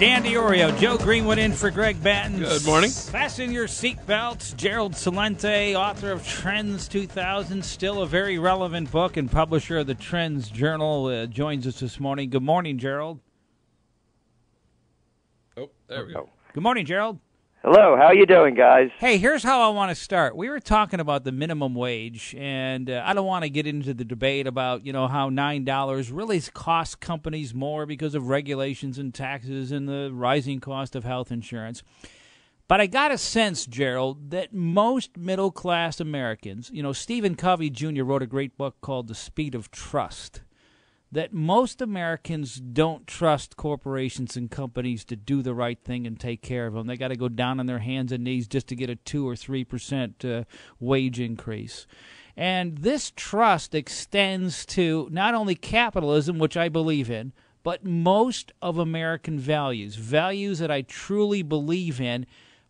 Dan Diorio, Joe Greenwood in for Greg Batten. Good morning. Fasten your seatbelts. Gerald Celente, author of Trends 2000, still a very relevant book and publisher of the TrendsJournal, joins us this morning. Good morning, Gerald. Oh, there we go. Good morning, Gerald. Hello, how you doing, guys? Hey, here's how I want to start. We were talking about the minimum wage, and I don't want to get into the debate about, how $9 really costs companies more because of regulations and taxes and the rising cost of health insurance. But I got a sense, Gerald, that most middle-class Americans, Stephen Covey Jr. wrote a great book called The Speed of Trust, that most Americans don't trust corporations and companies to do the right thing and take care of them. They got to go down on their hands and knees just to get a 2 or 3% wage increase. And this trust extends to not only capitalism, which I believe in, but most of American values that I truly believe in.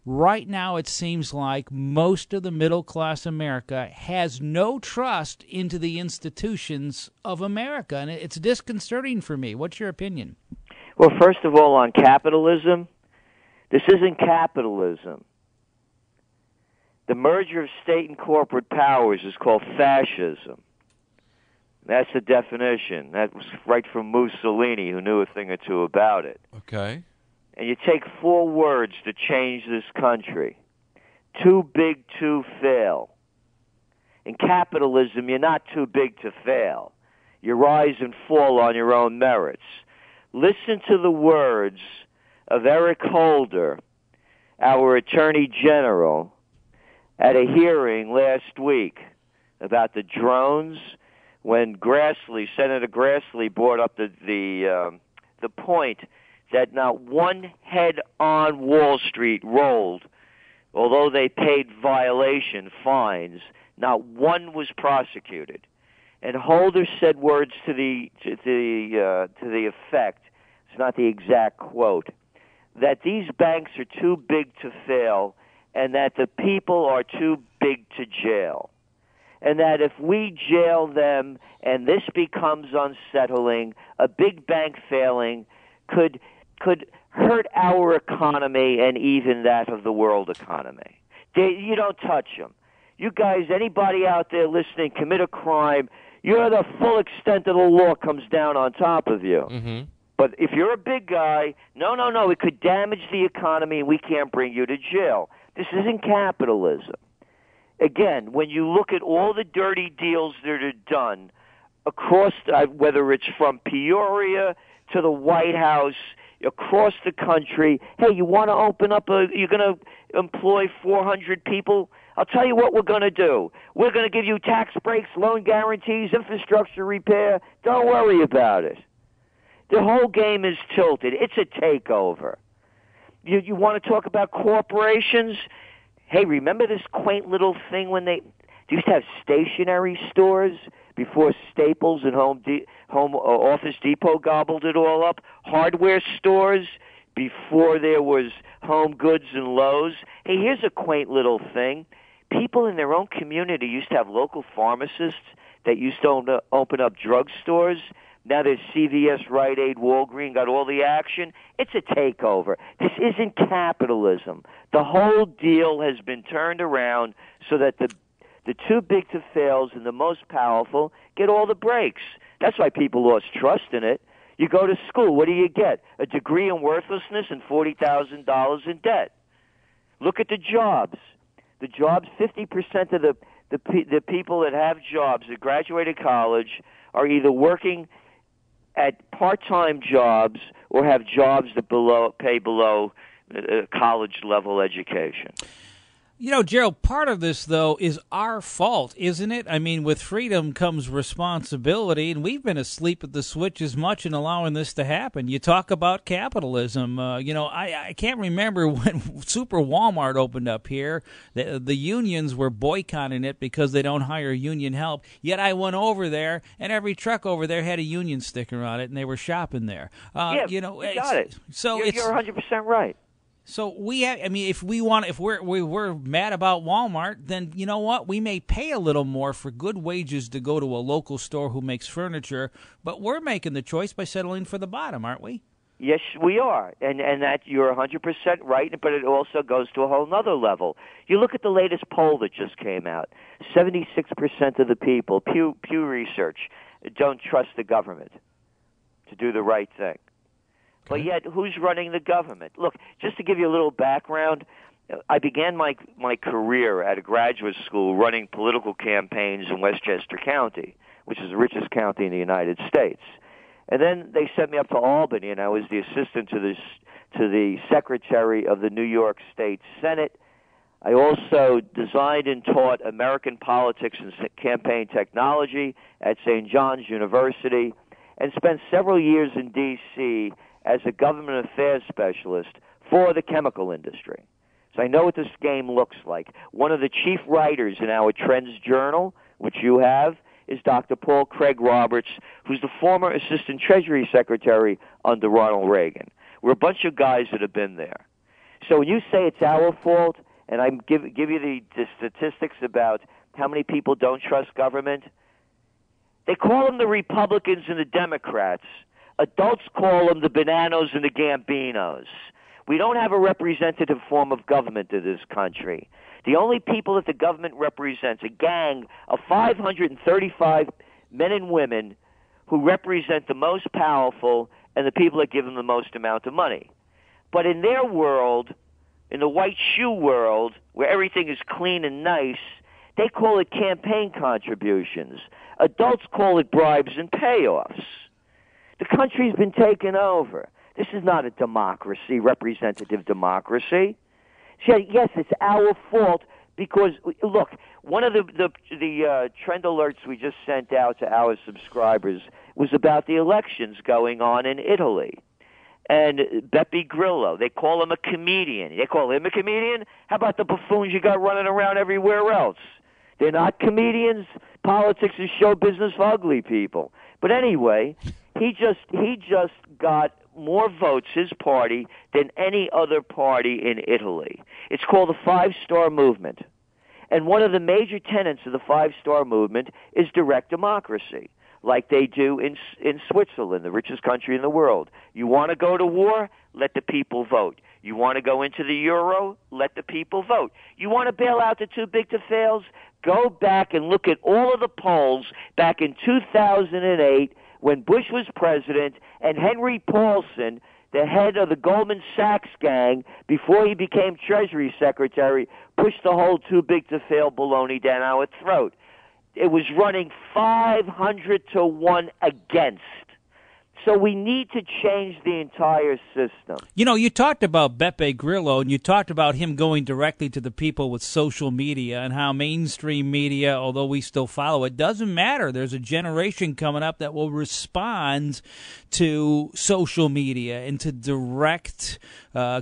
Right now, it seems like most of the middle-class America has no trust into the institutions of America, and it's disconcerting for me. What's your opinion? Well, first of all, on capitalism, this isn't capitalism. The merger of state and corporate powers is called fascism. That's the definition. That was right from Mussolini, who knew a thing or two about it. Okay. And you take 4 words to change this country. Too big to fail. In capitalism, you're not too big to fail. You rise and fall on your own merits. Listen to the words of Eric Holder, our Attorney General, at a hearing last week about the drones when Senator Grassley brought up the point that not one head on Wall Street rolled, although they paid violation fines. Not one was prosecuted. And Holder said words to the effect, it's not the exact quote, that these banks are too big to fail and that the people are too big to jail. And that if we jail them and this becomes unsettling, a big bank failing could hurt our economy and even that of the world economy. You don't touch them. You guys, anybody out there listening, commit a crime, the full extent of the law comes down on top of you. Mm-hmm. But if you're a big guy, no, it could damage the economy and we can't bring you to jail. This isn't capitalism. Again, when you look at all the dirty deals that are done across, whether it's from Peoria to the White House, across the country, hey, you want to open up you're going to employ 400 people? I'll tell you what we're going to do. We're going to give you tax breaks, loan guarantees, infrastructure repair. Don't worry about it. The whole game is tilted. It's a takeover. You want to talk about corporations? Hey, remember this quaint little thing when they used to have stationery stores before Staples and Office Depot gobbled it all up? Hardware stores before there was Home Goods and Lowe's? Hey, here's a quaint little thing. People in their own community used to have local pharmacists that used to open up drugstores. Now there's CVS, Rite Aid, Walgreens, got all the action. It's a takeover. This isn't capitalism. The whole deal has been turned around so that the too big to fails and the most powerful get all the breaks. That's why people lost trust in it. You go to school, what do you get? A degree in worthlessness and $40,000 in debt. Look at the jobs. The jobs, 50% of the people that have jobs that graduated college are either working at part-time jobs or have jobs that pay below college-level education. Gerald, part of this, though, is our fault, isn't it? I mean, with freedom comes responsibility, and we've been asleep at the switch as much in allowing this to happen. You talk about capitalism. I can't remember when Super Walmart opened up here. The unions were boycotting it because they don't hire union help. Yet I went over there, and every truck over there had a union sticker on it, and they were shopping there. You got it. So you're 100% right. So if we're mad about Walmart, then you know what? We may pay a little more for good wages to go to a local store who makes furniture, but we're making the choice by settling for the bottom, aren't we? Yes, we are, and that you're 100% right, but it also goes to a whole nother level. You look at the latest poll that just came out. 76% of the people, Pew Research, don't trust the government to do the right thing. Okay. But yet, who's running the government? Look, just to give you a little background, I began my career at a graduate school running political campaigns in Westchester County, which is the richest county in the United States. And then they sent me up to Albany, and I was the assistant to the secretary of the New York State Senate. I also designed and taught American politics and campaign technology at St. John's University, and spent several years in D.C. as a government affairs specialist for the chemical industry. So I know what this game looks like. One of the chief writers in our TrendsJournal, which you have, is Dr. Paul Craig Roberts, who's the former Assistant Treasury Secretary under Ronald Reagan. We're a bunch of guys that have been there. So when you say it's our fault, and I give you the statistics about how many people don't trust government, they call them the Republicans and the Democrats. Adults call them the Bananos and the Gambinos. We don't have a representative form of government in this country. The only people that the government represents, a gang of 535 men and women who represent the most powerful and the people that give them the most amount of money. But in their world, in the white shoe world, where everything is clean and nice, they call it campaign contributions. Adults call it bribes and payoffs. The country's been taken over. This is not a democracy, representative democracy. Yes, it's our fault because, look, one of the trend alerts we just sent out to our subscribers was about the elections going on in Italy. And Beppe Grillo, they call him a comedian. They call him a comedian? How about the buffoons you got running around everywhere else? They're not comedians. Politics is show business for ugly people. But anyway, he just got more votes, his party, than any other party in Italy. It's called the Five-Star Movement. And one of the major tenets of the Five-Star Movement is direct democracy, like they do in Switzerland, the richest country in the world. You want to go to war? Let the people vote. You want to go into the euro? Let the people vote. You want to bail out the too big to fails? Go back and look at all of the polls back in 2008 when Bush was president, and Henry Paulson, the head of the Goldman Sachs gang, before he became Treasury Secretary, pushed the whole too-big-to-fail baloney down our throat. It was running 500-1 against. So we need to change the entire system. You know, you talked about Beppe Grillo, and you talked about him going directly to the people with social media and how mainstream media, although we still follow it, doesn't matter. There's a generation coming up that will respond to social media and to direct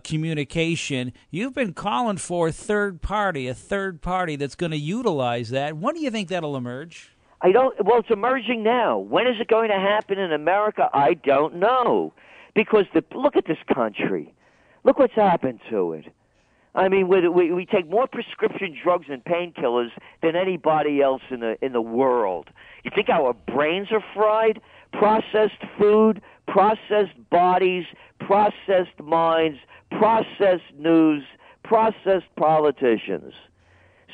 communication. You've been calling for a third party that's going to utilize that. When do you think that'll emerge? Well, it's emerging now. When is it going to happen in America? I don't know. Because look at this country. Look what's happened to it. I mean, we take more prescription drugs and painkillers than anybody else in the world. You think our brains are fried? Processed food, processed bodies, processed minds, processed news, processed politicians.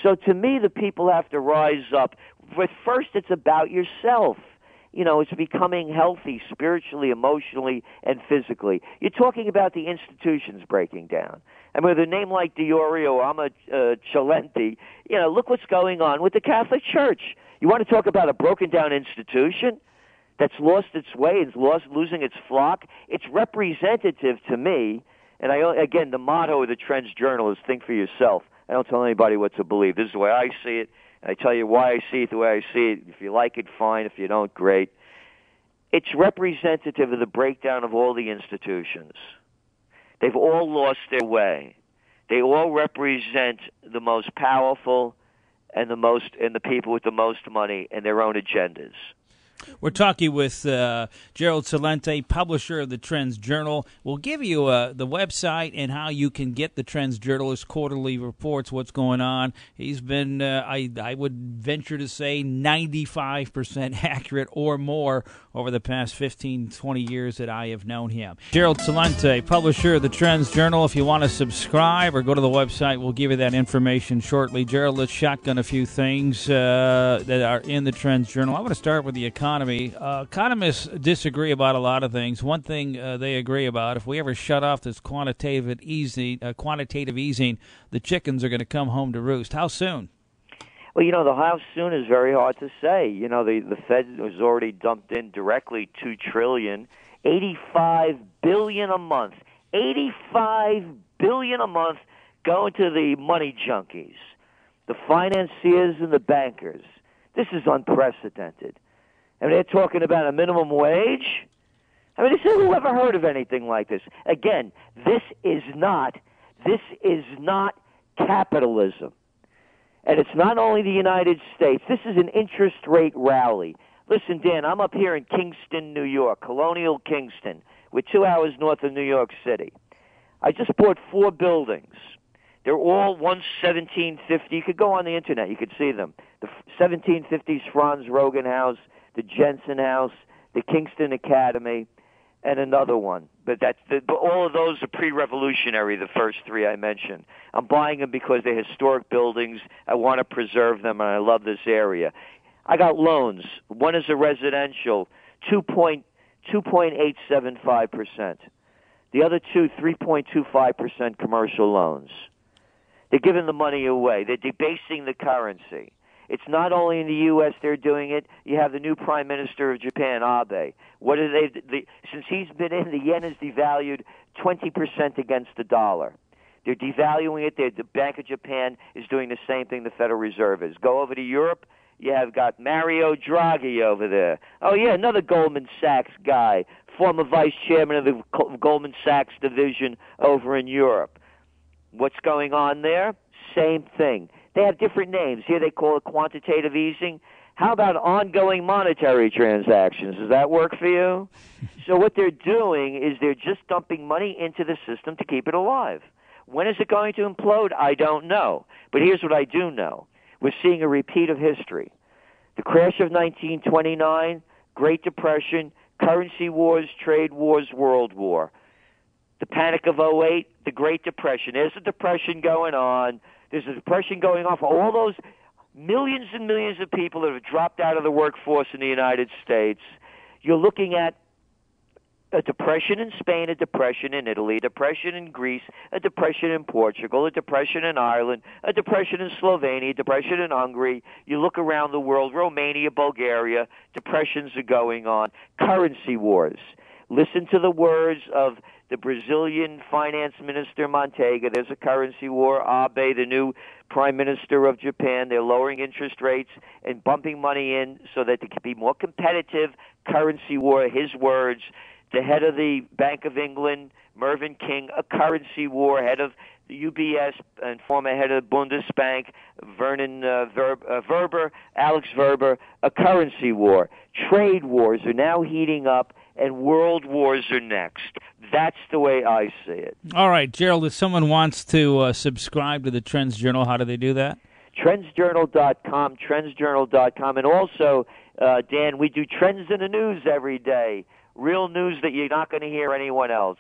So to me, the people have to rise up. But first, it's about yourself. You know, it's becoming healthy spiritually, emotionally, and physically. You're talking about the institutions breaking down. I mean, with a name like Diorio, Gcelente, you know, look what's going on with the Catholic Church. You want to talk about a broken-down institution that's lost its way, it's losing its flock? It's representative to me, and again, the motto of the TrendsJournal is think for yourself. I don't tell anybody what to believe. This is the way I see it. I tell you why I see it the way I see it. If you like it, fine. If you don't, great. It's representative of the breakdown of all the institutions. They've all lost their way. They all represent the most powerful and the people with the most money and their own agendas. We're talking with Gerald Celente, publisher of the TrendsJournal. We'll give you the website and how you can get the TrendsJournal's quarterly reports, what's going on. He's been, I would venture to say, 95% accurate or more over the past 15, 20 years that I have known him. Gerald Celente, publisher of the TrendsJournal. If you want to subscribe or go to the website, we'll give you that information shortly. Gerald, let's shotgun a few things that are in the TrendsJournal. I want to start with the economy. Economists disagree about a lot of things. One thing they agree about, if we ever shut off this quantitative easing, the chickens are going to come home to roost. How soon? Well, the how soon is very hard to say. The Fed has already dumped in directly $2 trillion, $85 billion a month. $85 billion a month going to the money junkies, the financiers and the bankers. This is unprecedented. I mean, they're talking about a minimum wage. I mean, who ever heard of anything like this? Again, this is not capitalism. And it's not only the United States. This is an interest rate rally. Listen, Dan, I'm up here in Kingston, New York, Colonial Kingston. We're 2 hours north of New York City. I just bought 4 buildings. They're all 1750. You could go on the internet. You could see them. The 1750s Franz Rogan House, the Jensen House, the Kingston Academy, and another one. But all of those are pre-revolutionary, the first 3 I mentioned. I'm buying them because they're historic buildings. I want to preserve them, and I love this area. I got loans. One is a residential, 2.875%. The other 2, 3.25% commercial loans. They're giving the money away. They're debasing the currency. It's not only in the U.S. they're doing it. You have the new Prime Minister of Japan, Abe. What are since he's been in, the yen has devalued 20% against the dollar. They're devaluing it. The Bank of Japan is doing the same thing the Federal Reserve is. Go over to Europe. You have got Mario Draghi over there. Oh, yeah, another Goldman Sachs guy, former vice chairman of the Goldman Sachs division over in Europe. What's going on there? Same thing. They have different names. Here they call it quantitative easing. How about ongoing monetary transactions? Does that work for you? So what they're doing is they're just dumping money into the system to keep it alive. When is it going to implode? I don't know. But here's what I do know. We're seeing a repeat of history. The crash of 1929, Great Depression, currency wars, trade wars, World War. The panic of '08, the Great Depression. There's a depression going on. There's a depression going on for all those millions and millions of people that have dropped out of the workforce in the United States. You're looking at a depression in Spain, a depression in Italy, a depression in Greece, a depression in Portugal, a depression in Ireland, a depression in Slovenia, a depression in Hungary. You look around the world, Romania, Bulgaria, depressions are going on. Currency wars. Listen to the words of the Brazilian finance minister Manteiga. There's a currency war. Abe, the new prime minister of Japan, they're lowering interest rates and bumping money in so that they can be more competitive. Currency war, his words. The head of the Bank of England, Mervyn King, a currency war. Head of the UBS and former head of the Bundesbank, Alex Verber, a currency war. Trade wars are now heating up, and world wars are next. That's the way I see it. All right, Gerald, if someone wants to subscribe to the TrendsJournal, how do they do that? TrendsJournal.com, TrendsJournal.com. And also, Dan, we do Trends in the News every day. Real news that you're not going to hear anywhere else.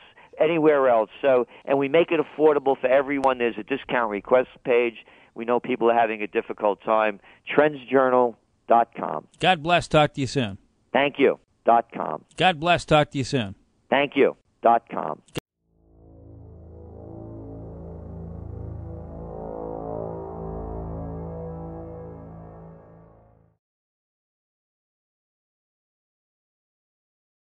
So, and we make it affordable for everyone. There's a discount request page. We know people are having a difficult time. TrendsJournal.com. God bless. Talk to you soon. Thank you. .com. God bless. Talk to you soon. Thank you. .com.